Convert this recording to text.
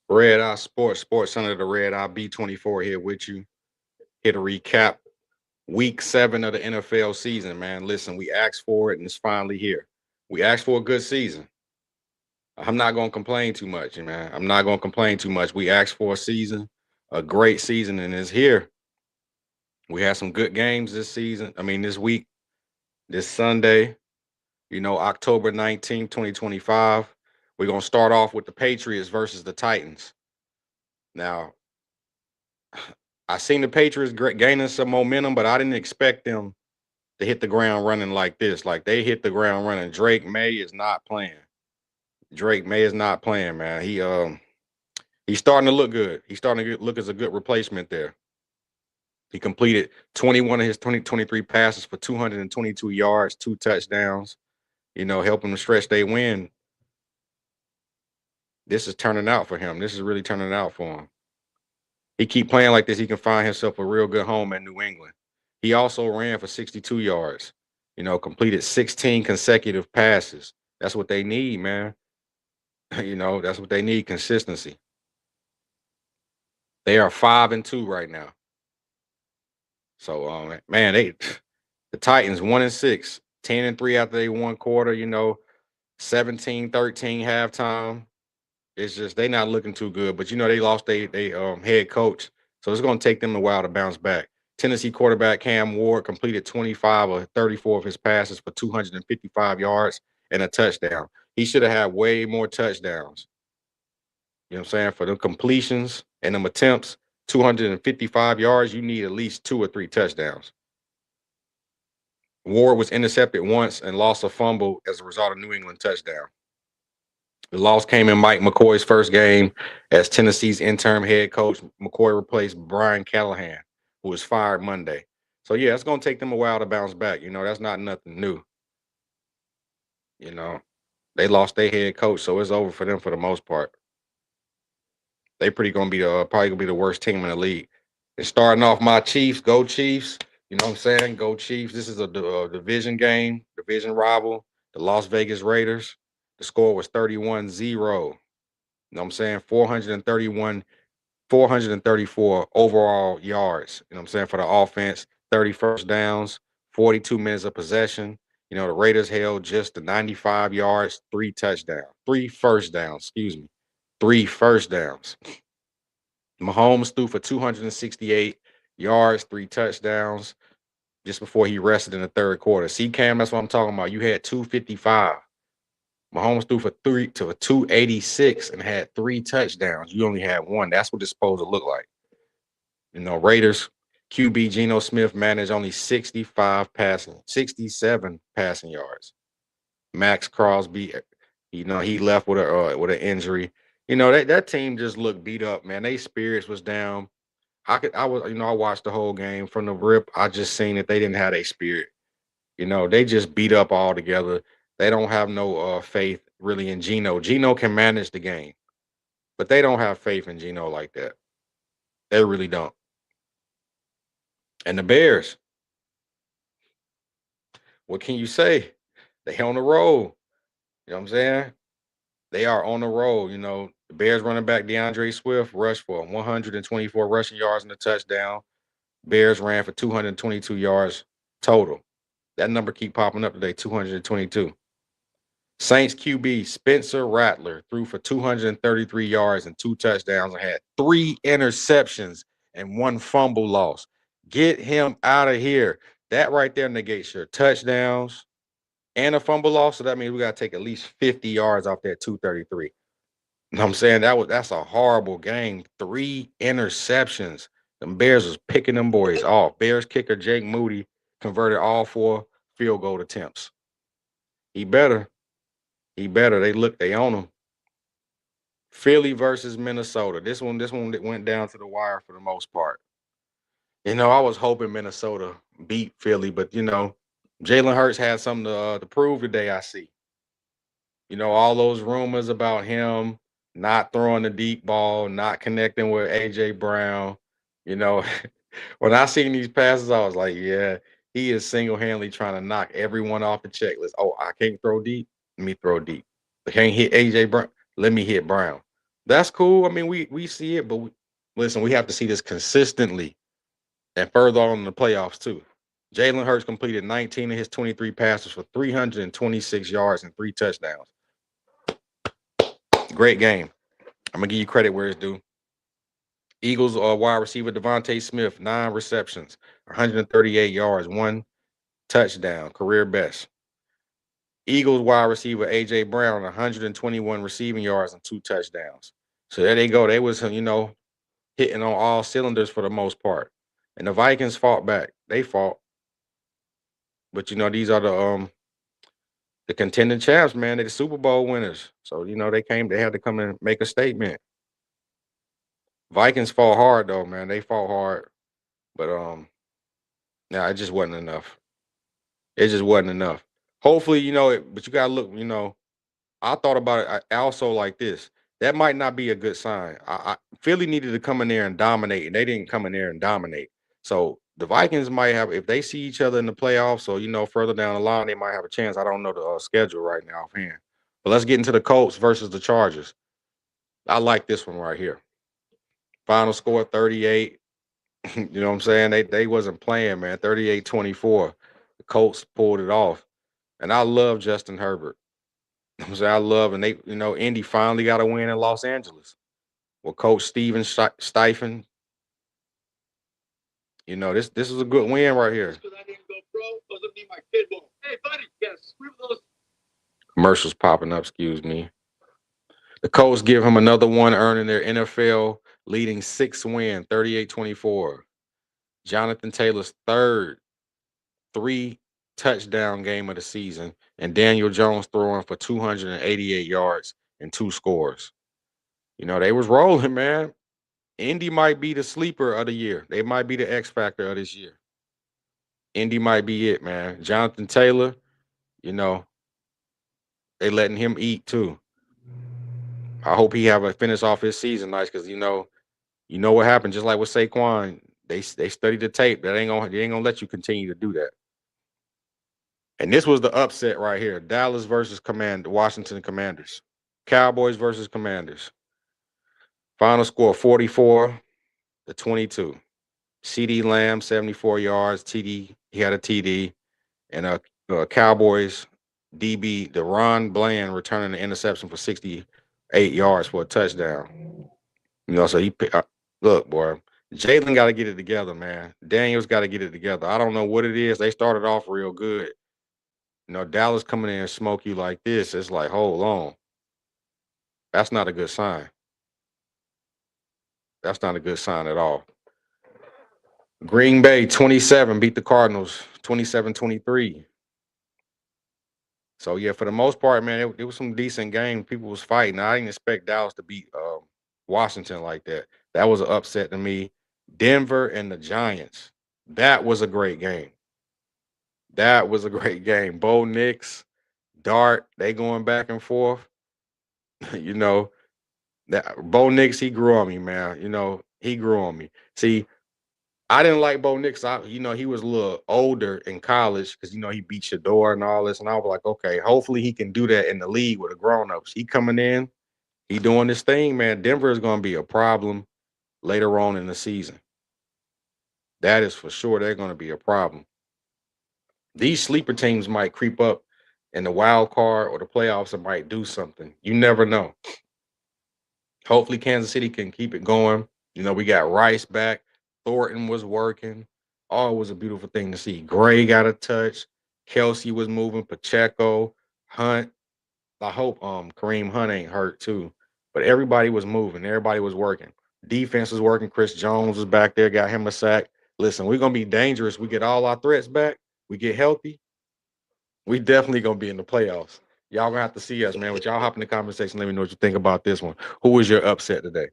Red Eye Sports, Sports Center, the Red Eye B24 here with you. Here to recap week 7 of the NFL season, man. Listen, we asked for it and it's finally here. We asked for a good season. I'm not going to complain too much, man. I'm not going to complain too much. We asked for a season, a great season, and it's here. We had some good games this season. I mean, this week, this Sunday, October 19th, 2025. We're going to start off with the Patriots versus the Titans. Now, I seen the Patriots gaining some momentum, but I didn't expect them to hit the ground running like this. Like they hit the ground running. Drake May is not playing. Drake May is not playing, man. He's starting to look good. He's starting to look as a good replacement there. He completed 21 of his 2023 passes for 222 yards, 2 touchdowns. Helping them stretch their win. This is turning out for him. This is really turning out for him. He keep playing like this, he can find himself a real good home in New England. He also ran for 62 yards, completed 16 consecutive passes. That's what they need, man. That's what they need, consistency. They are 5-2 right now. So, man, the Titans 1-6, 10-3 after they won quarter, 17-13 halftime. It's just they not looking too good, but they lost they head coach, so it's going to take them a while to bounce back. Tennessee quarterback Cam Ward completed 25 or 34 of his passes for 255 yards and a touchdown. He should have had way more touchdowns. You know what I'm saying? For the completions and them attempts, 255 yards, you need at least 2 or 3 touchdowns. Ward was intercepted once and lost a fumble as a result of New England touchdown. The loss came in Mike McCoy's first game as Tennessee's interim head coach. McCoy replaced Brian Callahan, who was fired Monday. So, yeah, it's going to take them a while to bounce back. That's not nothing new. They lost their head coach, so it's over for them for the most part. They probably going to be the worst team in the league. And starting off my Chiefs, go Chiefs. You know what I'm saying? Go Chiefs. This is a division game, division rival, the Las Vegas Raiders. The score was 31-0. You know what I'm saying? 434 overall yards. You know what I'm saying? For the offense, 30 first downs, 42 minutes of possession. The Raiders held just the 95 yards, 3 touchdowns, 3 first downs, excuse me, 3 first downs. Mahomes threw for 268 yards, 3 touchdowns just before he rested in the third quarter. See, Cam, that's what I'm talking about. You had 255. Mahomes threw for 286 and had 3 touchdowns. You only had 1. That's what it's supposed to look like. Raiders QB Geno Smith managed only 67 passing yards. Max Crosby, he left with an injury. That team just looked beat up, man. Their spirits was down. I watched the whole game from the rip. I just seen that they didn't have a spirit. They just beat up all together. They don't have no faith really in Geno. Geno can manage the game, but they don't have faith in Geno like that. They really don't. And the Bears, what can you say? They on the roll. You know what I'm saying? They are on the roll. The Bears running back DeAndre Swift rushed for 124 rushing yards and a touchdown. Bears ran for 222 yards total. That number keep popping up today, 222. Saints QB Spencer Rattler threw for 233 yards and 2 touchdowns and had 3 interceptions and 1 fumble loss. Get him out of here. That right there negates your touchdowns and a fumble loss. So that means we got to take at least 50 yards off that 233. You know what I'm saying? That's a horrible game. 3 interceptions. The Bears was picking them boys off. Bears kicker Jake Moody converted all 4 field goal attempts. He better. They own him. Philly versus Minnesota. This one went down to the wire for the most part. I was hoping Minnesota beat Philly, but Jalen Hurts had something to prove today. I see. All those rumors about him not throwing the deep ball, not connecting with AJ Brown. When I seen these passes, I was like, yeah, he is single-handedly trying to knock everyone off the checklist. Oh, I can't throw deep. Let me throw deep. I can't hit AJ Brown. Let me hit Brown. That's cool. I mean, we see it, but listen, we have to see this consistently and further on in the playoffs too. Jalen Hurts completed 19 of his 23 passes for 326 yards and 3 touchdowns. Great game. I'm gonna give you credit where it's due. Eagles wide receiver Devontae Smith, 9 receptions, 138 yards, 1 touchdown, career best. Eagles wide receiver AJ Brown, 121 receiving yards and 2 touchdowns. So there they go. They was hitting on all cylinders for the most part. And the Vikings fought back. They fought. But these are the contending champs, man. They're the Super Bowl winners. So, they had to come and make a statement. Vikings fought hard though, man. They fought hard. But it just wasn't enough. It just wasn't enough. Hopefully, but you gotta look, I thought about it also like this. That might not be a good sign. Philly needed to come in there and dominate, and they didn't come in there and dominate. So the Vikings might have, if they see each other in the playoffs, or further down the line, they might have a chance. I don't know the schedule right now offhand. But let's get into the Colts versus the Chargers. I like this one right here. Final score 38. You know what I'm saying? They wasn't playing, man. 38-24. The Colts pulled it off. And I love Justin Herbert. I'm saying I love, and Indy finally got a win in Los Angeles. Well, Coach Steven Steifen, this is a good win right here. Commercials popping up, excuse me. The Colts give him another one, earning their NFL leading 6th win, 38-24. Jonathan Taylor's third 3-touchdown game of the season, and Daniel Jones throwing for 288 yards and 2 scores. They was rolling, man. Indy might be the sleeper of the year. They might be the X factor of this year. Indy might be it, man. Jonathan Taylor, they letting him eat too. I hope he have a finish off his season nice, because you know what happened. Just like with Saquon, they studied the tape. They ain't gonna let you continue to do that. And this was the upset right here: Dallas versus Washington Commanders. Cowboys versus Commanders. Final score 44-22. CeeDee Lamb, 74 yards. TD, he had a TD. And Cowboys DB DaRon Bland returning the interception for 68 yards for a touchdown. So he look, boy, Jalen got to get it together, man. Daniels got to get it together. I don't know what it is. They started off real good. Dallas coming in and smoke you like this. It's like, hold on. That's not a good sign. That's not a good sign at all. Green Bay 27 beat the Cardinals 27-23. So yeah, for the most part, man, it was some decent game. People was fighting. I didn't expect Dallas to beat Washington like that. That was an upset to me. Denver and the Giants. That was a great game. That was a great game. Bo Nix, Dart, they going back and forth. That Bo Nix, he grew on me, man. He grew on me. See, I didn't like Bo Nix. He was a little older in college because he beat Shador and all this, and I was like, okay, hopefully he can do that in the league with the grown-ups. He coming in, he doing this thing, man. Denver is going to be a problem later on in the season. That is for sure. They're going to be a problem. These sleeper teams might creep up in the wild card or the playoffs and might do something. You never know. Hopefully Kansas City can keep it going. We got Rice back. Thornton was working. Oh, it was a beautiful thing to see. Gray got a touch. Kelsey was moving. Pacheco, Hunt. I hope Kareem Hunt ain't hurt too. But everybody was moving. Everybody was working. Defense was working. Chris Jones was back there, got him a sack. Listen, we're going to be dangerous. We get all our threats back. We get healthy. We definitely going to be in the playoffs. Y'all going to have to see us, man. But y'all hop in the conversation. Let me know what you think about this one. Who was your upset today?